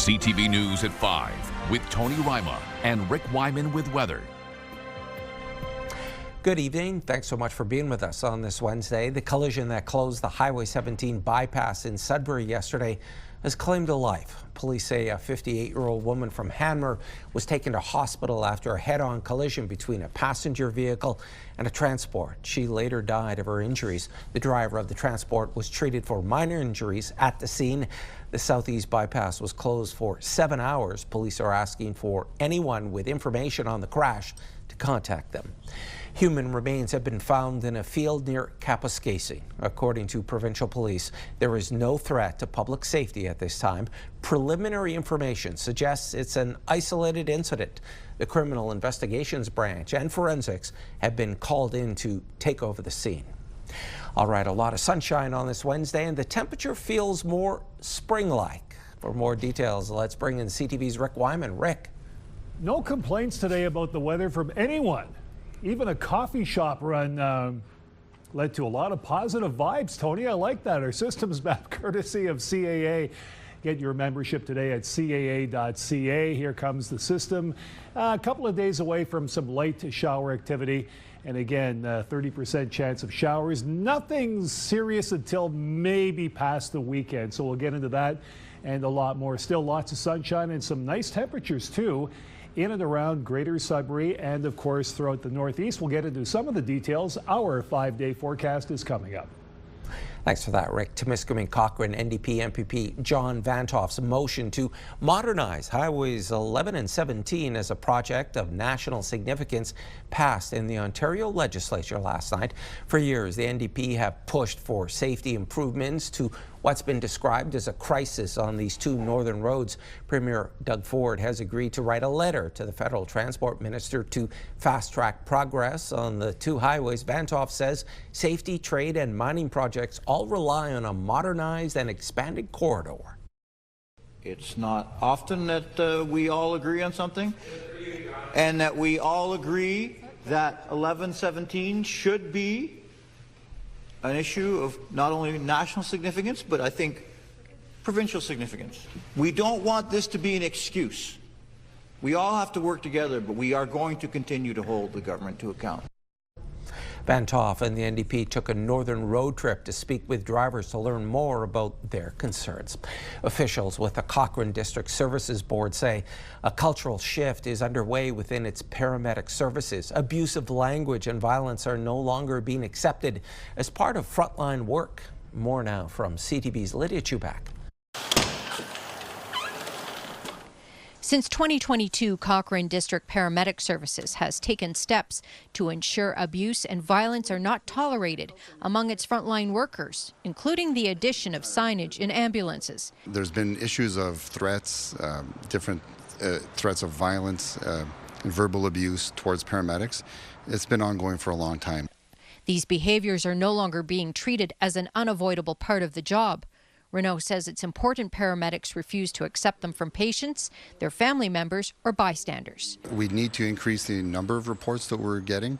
CTV News at 5 with Tony Ryma and Rick Wyman with weather. Good evening. Thanks so much for being with us on this Wednesday. The collision that closed the Highway 17 bypass in Sudbury yesterday has claimed a life. Police say a 58-year-old woman from Hanmer was taken to hospital after a head-on collision between a passenger vehicle and a transport. She later died of her injuries. The driver of the transport was treated for minor injuries at the scene. The Southeast bypass was closed for 7 hours. Police are asking for anyone with information on the crash to contact them. Human remains have been found in a field near Kapuskasing. According to provincial police, there is no threat to public safety at this time. Preliminary information suggests it's an isolated incident. The Criminal Investigations Branch and forensics have been called in to take over the scene. All right, a lot of sunshine on this Wednesday, and the temperature feels more spring-like. For more details, let's bring in CTV's Rick Wyman. Rick. No complaints today about the weather from anyone. Even a coffee shop run led to a lot of positive vibes, Tony. I like that. Our systems map courtesy of CAA. Get your membership today at caa.ca. Here comes the system. A couple of days away from some light shower activity. And again, 30% chance of showers. Nothing serious until maybe past the weekend. So we'll get into that and a lot more. Still lots of sunshine and some nice temperatures too in and around Greater Sudbury and of course throughout the Northeast. We'll get into some of the details. Our 5-day forecast is coming up. Thanks for that, Rick. Timiskaming Cochrane NDP MPP John Vantoff's motion to modernize Highways 11 and 17 as a project of national significance passed in the Ontario legislature last night. For years, the NDP have pushed for safety improvements to what's been described as a crisis on these two northern roads. Premier Doug Ford has agreed to write a letter to the federal transport minister to fast-track progress on the two highways. Vantoff says safety, trade and mining projects all rely on a modernized and expanded corridor. It's not often that we all agree on something, and that we all agree that 1117 should be an issue of not only national significance, but I think provincial significance. We don't want this to be an excuse. We all have to work together, but we are going to continue to hold the government to account. Vantoff and the NDP took a northern road trip to speak with drivers to learn more about their concerns. Officials with the Cochrane District Services Board say a cultural shift is underway within its paramedic services. Abusive language and violence are no longer being accepted as part of frontline work. More now from CTV's Lydia Chubak. Since 2022, Cochrane District Paramedic Services has taken steps to ensure abuse and violence are not tolerated among its frontline workers, including the addition of signage in ambulances. There's been issues of threats, different threats of violence and verbal abuse towards paramedics. It's been ongoing for a long time. These behaviors are no longer being treated as an unavoidable part of the job. Renault says it's important paramedics refuse to accept them from patients, their family members, or bystanders. We need to increase the number of reports that we're getting.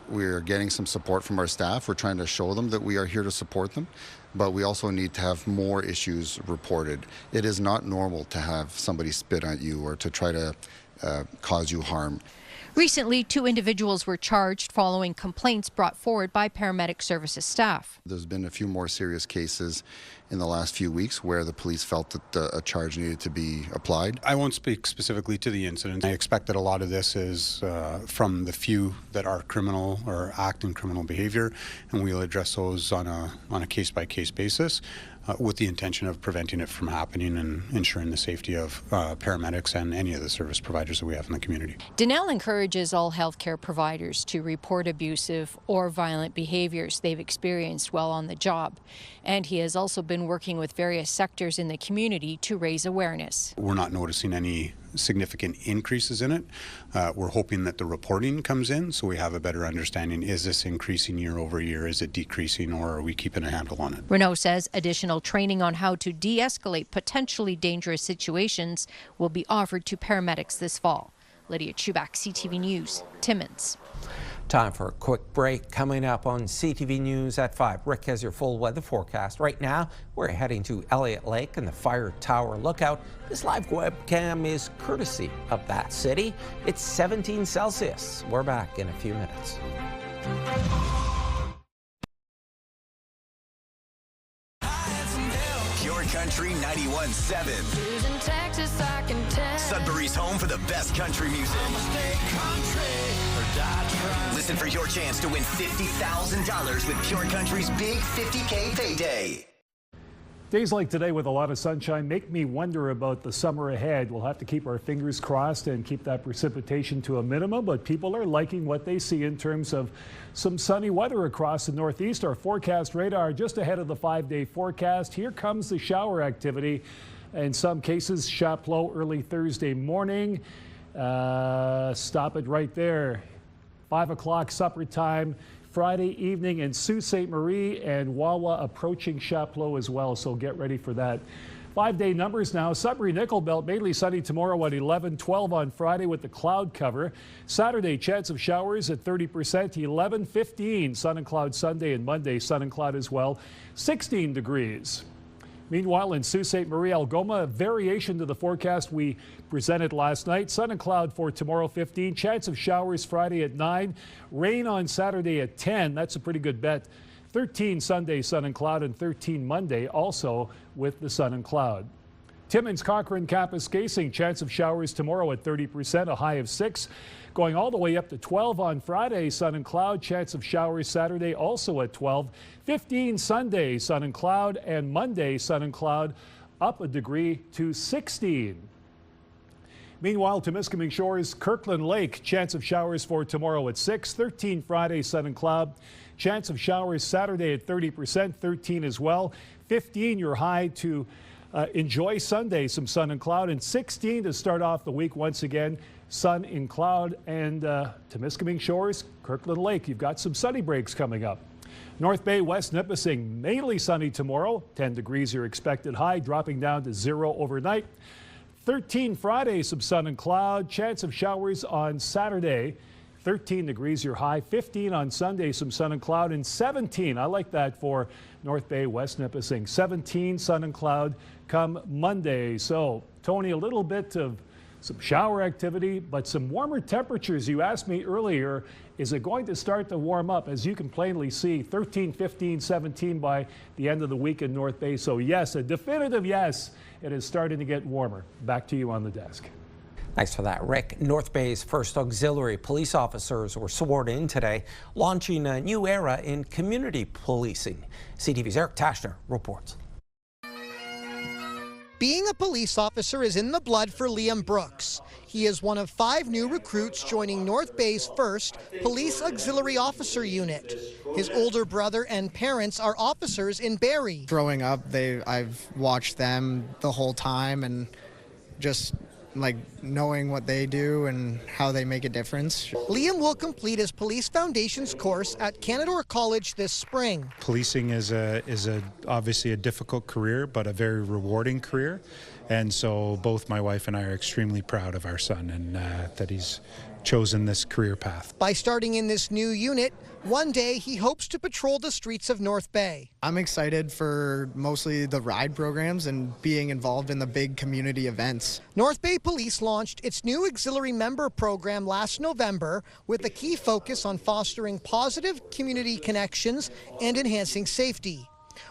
We're getting some support from our staff. We're trying to show them that we are here to support them, but we also need to have more issues reported. It is not normal to have somebody spit at you or to try to cause you harm. Recently, 2 individuals were charged following complaints brought forward by paramedic services staff. There's been a few more serious cases in the last few weeks where the police felt that a charge needed to be applied. I won't speak specifically to the incident. I expect that a lot of this is from the few that are criminal or act in criminal behavior, and we'll address those on a case-by-case basis with the intention of preventing it from happening and ensuring the safety of paramedics and any of the service providers that we have in the community. Donnell encourages all healthcare providers to report abusive or violent behaviors they've experienced while on the job. And he has also been working with various sectors in the community to raise awareness. We're not noticing any significant increases in it. We're hoping that the reporting comes in so we have a better understanding. Is this increasing year over year? Is it decreasing, or are we keeping a handle on it? Renault says additional training on how to de-escalate potentially dangerous situations will be offered to paramedics this fall. Lydia Chubak, CTV News, Timmins. Time for a quick break. Coming up on CTV News at 5. Rick has your full weather forecast. Right now, we're heading to Elliott Lake and the Fire Tower Lookout. This live webcam is courtesy of that city. It's 17 Celsius. We're back in a few minutes. Pure Country 91.7. Sudbury's home for the best country music. Listen for your chance to win $50,000 with Pure Country's big $50K payday. Days like today with a lot of sunshine make me wonder about the summer ahead. We'll have to keep our fingers crossed and keep that precipitation to a minimum, but people are liking what they see in terms of some sunny weather across the Northeast. Our forecast radar just ahead of the 5-day forecast. Here comes the shower activity. In some cases, Chapleau early Thursday morning. Stop it right there. 5 o'clock supper time. Friday evening in Sault Ste. Marie and Wawa approaching Chapleau as well, so get ready for that. 5-day numbers now. Sudbury Nickel Belt mainly sunny tomorrow at 11, 12 on Friday with the cloud cover. Saturday chance of showers at 30%, 11, 15 sun and cloud Sunday, and Monday sun and cloud as well, 16 degrees. Meanwhile, in Sault Ste. Marie, Algoma, a variation to the forecast we presented last night. Sun and cloud for tomorrow, 15. Chance of showers Friday at 9. Rain on Saturday at 10. That's a pretty good bet. 13 Sunday, sun and cloud, and 13 Monday, also with the sun and cloud. Timmins Cochrane Campus Casing, chance of showers tomorrow at 30%, a high of 6. Going all the way up to 12 on Friday, sun and cloud, chance of showers Saturday also at 12. 15 Sunday, sun and cloud, and Monday, sun and cloud, up a degree to 16. Meanwhile, Temiskaming Shores, Kirkland Lake, chance of showers for tomorrow at 6. 13 Friday, sun and cloud. Chance of showers Saturday at 30%, 13 as well. 15 your high to enjoy Sunday, some sun and cloud, and 16 to start off the week once again. Sun in cloud, and Temiskaming Shores, Kirkland Lake, you've got some sunny breaks coming up. North Bay, West Nipissing, mainly sunny tomorrow. 10 degrees your expected high, dropping down to 0 overnight. 13 Friday, some sun and cloud. Chance of showers on Saturday. 13 degrees your high. 15 on Sunday, some sun and cloud. And 17, I like that for North Bay, West Nipissing. 17 sun and cloud come Monday. So, Tony, a little bit of some shower activity, but some warmer temperatures. You asked me earlier, is it going to start to warm up? As you can plainly see, 13, 15, 17 by the end of the week in North Bay. So yes, a definitive yes, it is starting to get warmer. Back to you on the desk. Thanks for that, Rick. North Bay's first auxiliary police officers were sworn in today, launching a new era in community policing. CTV's Eric Tashner reports. Being a police officer is in the blood for Liam Brooks. He is one of 5 new recruits joining North Bay's first Police Auxiliary Officer Unit. His older brother and parents are officers in Barrie. Growing up, I've watched them the whole time, and just like knowing what they do and how they make a difference. Liam will complete his Police Foundations course at Canadore College this spring. Policing is obviously a difficult career, but a very rewarding career. And so both my wife and I are extremely proud of our son and that he's chosen this career path. By starting in this new unit, one day he hopes to patrol the streets of North Bay. I'm excited for mostly the ride programs and being involved in the big community events. North Bay Police launched its new auxiliary member program last November with a key focus on fostering positive community connections and enhancing safety.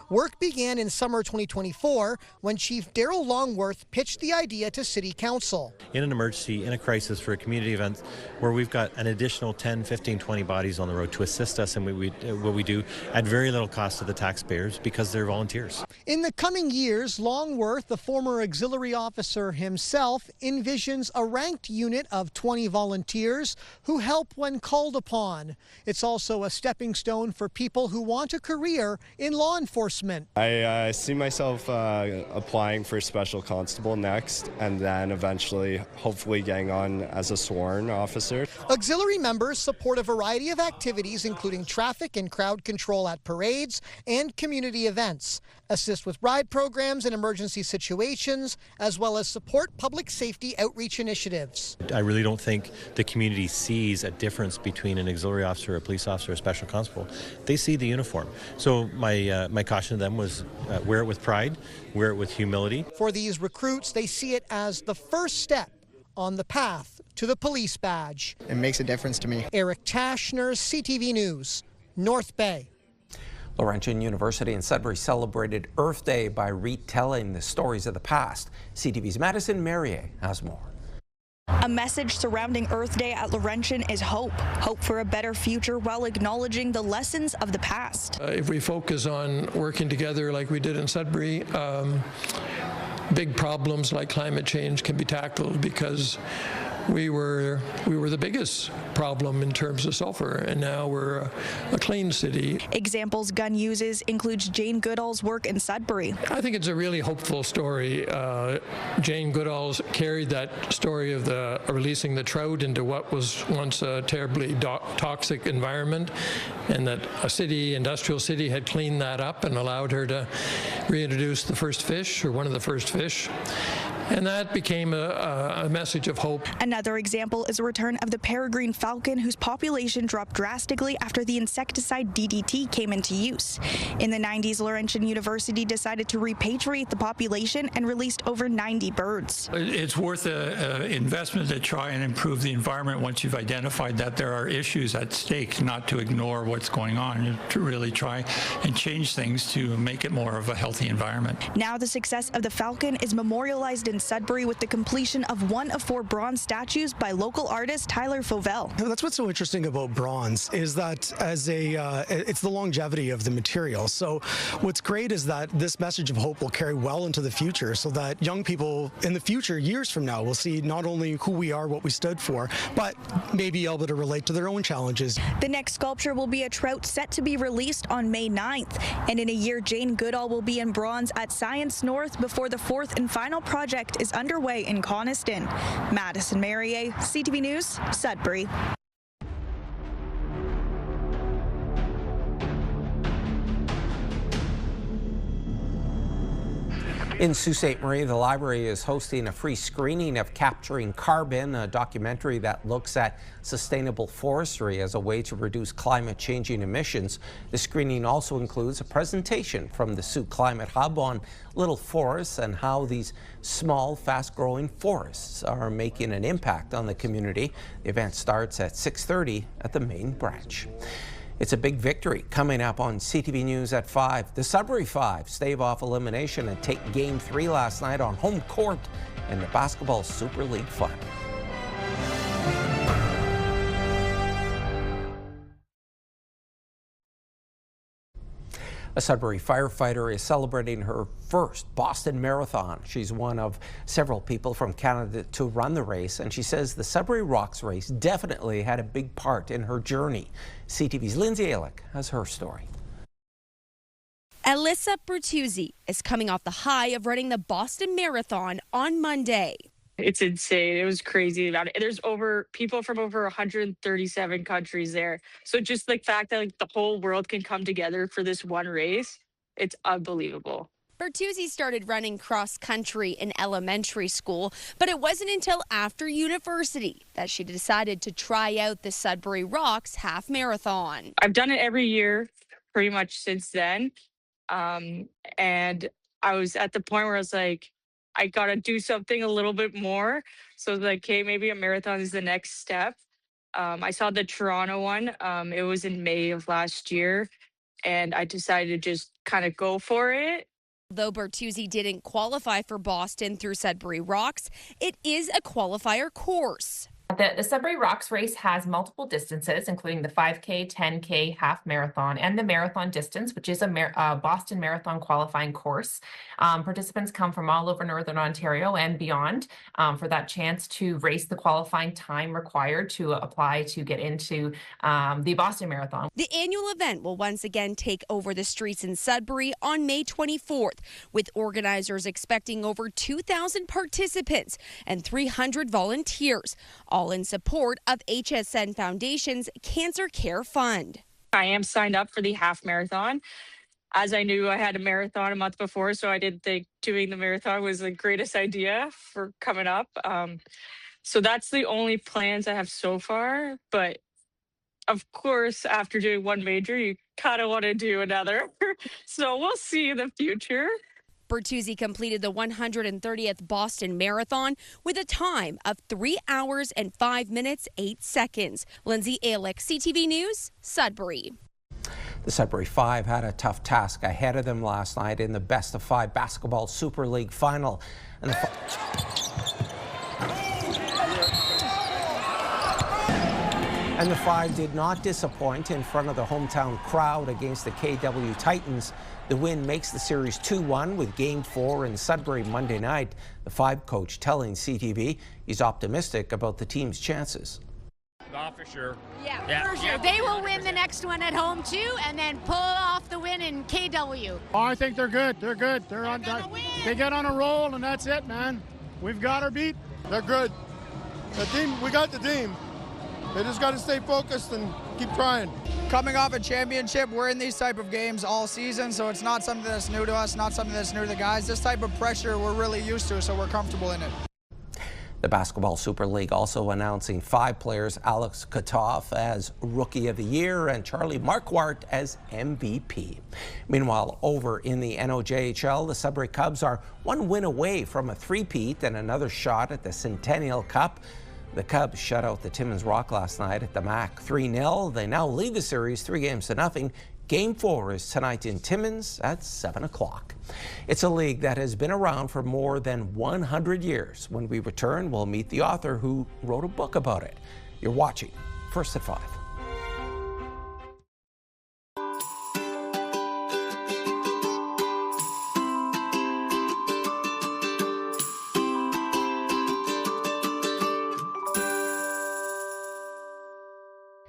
Work began in summer 2024 when Chief Daryl Longworth pitched the idea to City Council. In an emergency, in a crisis, for a community event where we've got an additional 10, 15, 20 bodies on the road to assist us in what we do at very little cost to the taxpayers because they're volunteers. In the coming years, Longworth, the former auxiliary officer himself, envisions a ranked unit of 20 volunteers who help when called upon. It's also a stepping stone for people who want a career in law enforcement. enforcement. I see myself applying for special constable next, and then eventually, hopefully, getting on as a sworn officer. Auxiliary members support a variety of activities, including traffic and crowd control at parades and community events, assist with ride programs in emergency situations, as well as support public safety outreach initiatives. I really don't think the community sees a difference between an auxiliary officer, a police officer, a special constable. They see the uniform. So my caution to them was wear it with pride, wear it with humility. For these recruits, they see it as the first step on the path to the police badge. It makes a difference to me. Eric Tashner, CTV News, North Bay. Laurentian University in Sudbury celebrated Earth Day by retelling the stories of the past. CTV's Madison Merrier has more. A message surrounding Earth Day at Laurentian is hope. Hope for a better future while acknowledging the lessons of the past. If we focus on working together like we did in Sudbury, big problems like climate change can be tackled, because we were the biggest problem in terms of sulfur, and now we're a clean city. Examples Gunn uses includes Jane Goodall's work in Sudbury. I think it's a really hopeful story. Jane Goodall's carried that story of releasing the trout into what was once a terribly toxic environment, and that a industrial city had cleaned that up and allowed her to reintroduce the first fish, or one of the first fish. And that became a message of hope. Another example is the return of the peregrine falcon, whose population dropped drastically after the insecticide DDT came into use. In the 90s, Laurentian University decided to repatriate the population and released over 90 birds. It's worth an investment to try and improve the environment once you've identified that there are issues at stake, not to ignore what's going on, to really try and change things to make it more of a healthy environment. Now the success of the falcon is memorialized in Sudbury with the completion of one of 4 bronze statues by local artist Tyler Fovell. That's what's so interesting about bronze, is that it's the longevity of the material. So what's great is that this message of hope will carry well into the future, so that young people in the future, years from now, will see not only who we are, what we stood for, but maybe able to relate to their own challenges. The next sculpture will be a trout set to be released on May 9th. And in a year, Jane Goodall will be in bronze at Science North before the 4th and final project is underway in Coniston. Madison Merrier, CTV News, Sudbury. In Sault Ste. Marie, the library is hosting a free screening of Capturing Carbon, a documentary that looks at sustainable forestry as a way to reduce climate-changing emissions. The screening also includes a presentation from the Sault Climate Hub on little forests and how these small, fast-growing forests are making an impact on the community. The event starts at 6:30 at the main branch. It's a big victory coming up on CTV News at 5. The Sudbury Five stave off elimination and take Game 3 last night on home court in the Basketball Super League Final. A Sudbury firefighter is celebrating her first Boston Marathon. She's one of several people from Canada to run the race, and she says the Sudbury Rocks race definitely had a big part in her journey. CTV's Lindsay Alick has her story. Alyssa Bertuzzi is coming off the high of running the Boston Marathon on Monday. It's insane. It was crazy about it. There's people from over 137 countries there. So just the fact that the whole world can come together for this one race, it's unbelievable. Bertuzzi started running cross country in elementary school, but it wasn't until after university that she decided to try out the Sudbury Rocks half marathon. I've done it every year pretty much since then. And I was at the point where I was like, I got to do something a little bit more. So I was like, okay, maybe a marathon is the next step. I saw the Toronto one. It was in May of last year, and I decided to just kind of go for it. Though Bertuzzi didn't qualify for Boston through Sudbury Rocks, it is a qualifier course. The Sudbury Rocks race has multiple distances, including the 5K, 10K, half marathon, and the marathon distance, which is a Boston Marathon qualifying course. Participants come from all over Northern Ontario and beyond for that chance to race the qualifying time required to apply to get into the Boston Marathon. The annual event will once again take over the streets in Sudbury on May 24th, with organizers expecting over 2,000 participants and 300 volunteers, all in support of HSN Foundation's Cancer Care Fund. I am signed up for the half marathon, as I knew I had a marathon a month before, so I didn't think doing the marathon was the greatest idea for coming up. So that's the only plans I have so far, but of course, after doing one major, you kind of want to do another. So we'll see in the future. Bertuzzi completed the 130th Boston Marathon with a time of 3 hours and 5 minutes, 8 seconds. Lindsay Alick, CTV News, Sudbury. The Sudbury Five had a tough task ahead of them last night in the Best of 5 Basketball Super League final. And the Five did not disappoint in front of the hometown crowd against the KW Titans. The win makes the series 2-1 with Game 4 in Sudbury Monday night. The Five coach telling CTV he's optimistic about the team's chances. For sure. Yeah, for sure. They will win the next one at home too, and then pull off the win in KW. Oh, I think they're good. They're good. They're on. They get on a roll, and that's it, man. We've got our beat. They're good. The team. We got the team. They just got to stay focused and keep trying. Coming off a championship, we're in these type of games all season, so it's not something that's new to us, not something that's new to the guys. This type of pressure we're really used to, so we're comfortable in it. The Basketball Super League also announcing 5 players: Alex Katoff as Rookie of the Year and Charlie Marquardt as MVP. Meanwhile, over in the NOJHL, the Sudbury Cubs are 1 win away from a three-peat and another shot at the Centennial Cup. The Cubs shut out the Timmins Rock last night at the MAC 3-0. They now lead the series 3-0. Game 4 is tonight in Timmins at 7 o'clock. It's a league that has been around for more than 100 years. When we return, we'll meet the author who wrote a book about it. You're watching First at 5.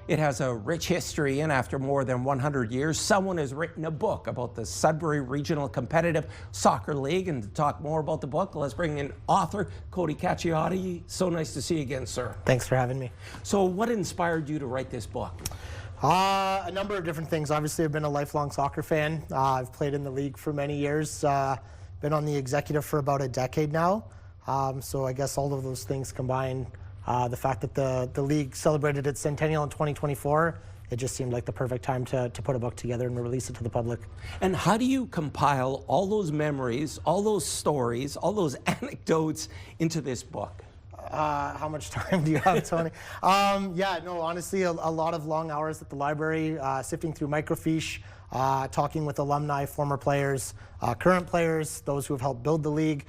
It has a rich history, and after more than 100 years, someone has written a book about the Sudbury Regional Competitive Soccer League. And to talk more about the book, let's bring in author Cody Cacchiotti. So nice to see you again, sir. Thanks for having me. So what inspired you to write this book? A number of different things. Obviously, I've been a lifelong soccer fan. I've played in the league for many years. Been on the executive for about a decade now. So I guess all of those things combined. The fact that the league celebrated its centennial in 2024, it just seemed like the perfect time to put a book together and release it to the public. And how do you compile all those memories, all those stories, all those anecdotes into this book? How much time do you have, Tony? Yeah, no, honestly, a lot of long hours at the library, sifting through microfiche, talking with alumni, former players, current players, those who have helped build the league.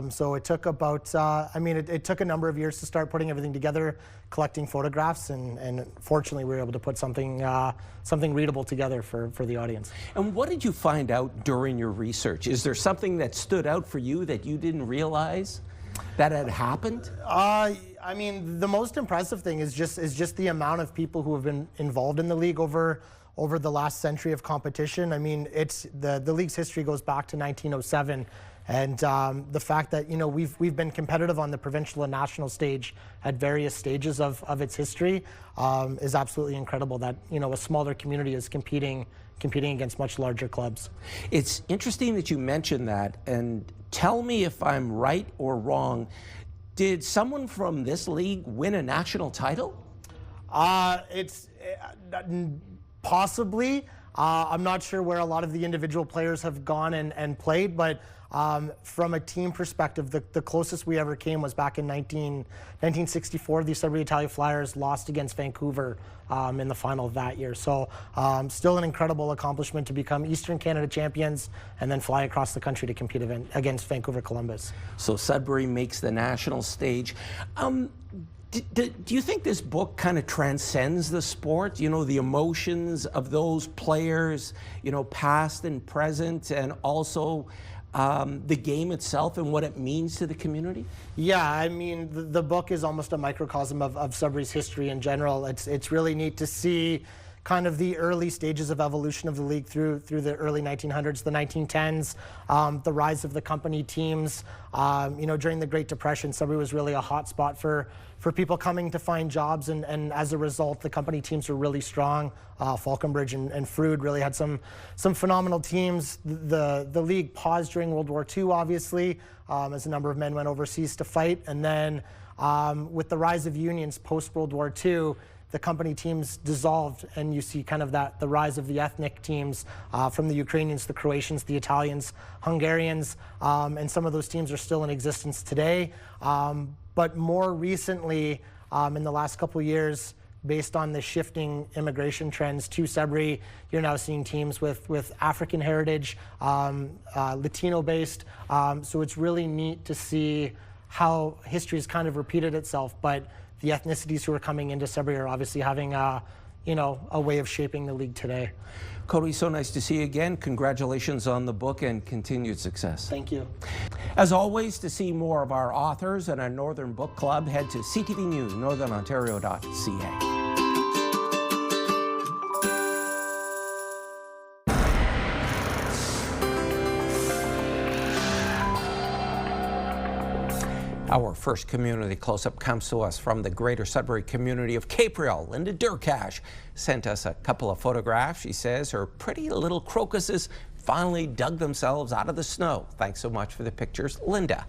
So it took about, it took a number of years to start putting everything together, collecting photographs, and fortunately we were able to put something readable together for the audience. And what did you find out during your research? Is there something that stood out for you that you didn't realize that had happened? I mean, the most impressive thing is just the amount of people who have been involved in the league over the last century of competition. I mean, it's the league's history goes back to 1907. And the fact that, we've been competitive on the provincial and national stage at various stages of its history is absolutely incredible that, a smaller community is competing against much larger clubs. It's interesting that you mentioned that, and tell me if I'm right or wrong. Did someone from this league win a national title? It's possibly. I'm not sure where a lot of the individual players have gone and played, but from a team perspective, the closest we ever came was back in 1964. The Sudbury Italia Flyers lost against Vancouver in the final of that year. So still an incredible accomplishment to become Eastern Canada champions and then fly across the country to compete against Vancouver Columbus. So Sudbury makes the national stage. Do you think this book kind of transcends the sport? You know, the emotions of those players, you know, past and present, and also the game itself and what it means to the community? Yeah, I mean, the book is almost a microcosm of Sudbury's history in general. It's really neat to see kind of the early stages of evolution of the league through the early 1900s, the 1910s, the rise of the company teams. You know, during the Great Depression, Sudbury was really a hot spot for people coming to find jobs, and as a result, the company teams were really strong. Falconbridge and Frood really had some phenomenal teams. The league paused during World War II, obviously, as a number of men went overseas to fight, and then with the rise of unions post-World War II, the company teams dissolved, and you see kind of the rise of the ethnic teams from the Ukrainians, the Croatians, the Italians, Hungarians, and some of those teams are still in existence today. But more recently, in the last couple of years, based on the shifting immigration trends to Sudbury, you're now seeing teams with African heritage, Latino-based. So it's really neat to see how history has kind of repeated itself, but the ethnicities who are coming into Sudbury are obviously having you know, a way of shaping the league today. Cody, so nice to see you again. Congratulations on the book and continued success. Thank you. As always, to see more of our authors and our Northern Book Club, head to CTV News Northern Ontario.ca. Our first community close-up comes to us from the greater Sudbury community of Capriol. Linda Durkash sent us a couple of photographs. She says her pretty little crocuses finally dug themselves out of the snow. Thanks so much for the pictures, Linda.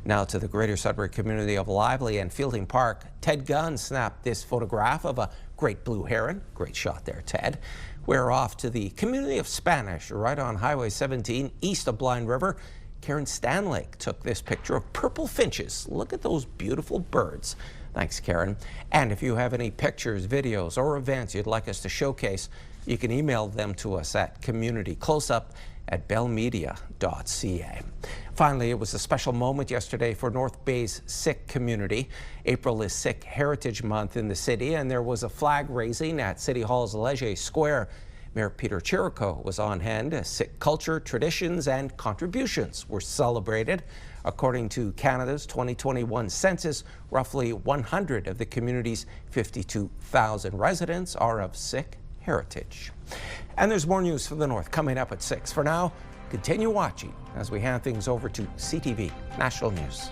Now to the greater Sudbury community of Lively and Fielding Park. Ted Gunn snapped this photograph of a great blue heron. Great shot there, Ted. We're off to the community of Spanish, right on Highway 17, east of Blind River. Karen Stanlake took this picture of purple finches. Look at those beautiful birds. Thanks, Karen. And if you have any pictures, videos, or events you'd like us to showcase, you can email them to us at communitycloseup@bellmedia.ca. Finally, it was a special moment yesterday for North Bay's Sikh community. April is Sikh Heritage Month in the city, and there was a flag raising at City Hall's Leger Square. Mayor Peter Chirico was on hand as Sikh culture, traditions, and contributions were celebrated. According to Canada's 2021 census, roughly 100 of the community's 52,000 residents are of Sikh heritage. And there's more news from the North coming up at 6. For now, continue watching as we hand things over to CTV National News.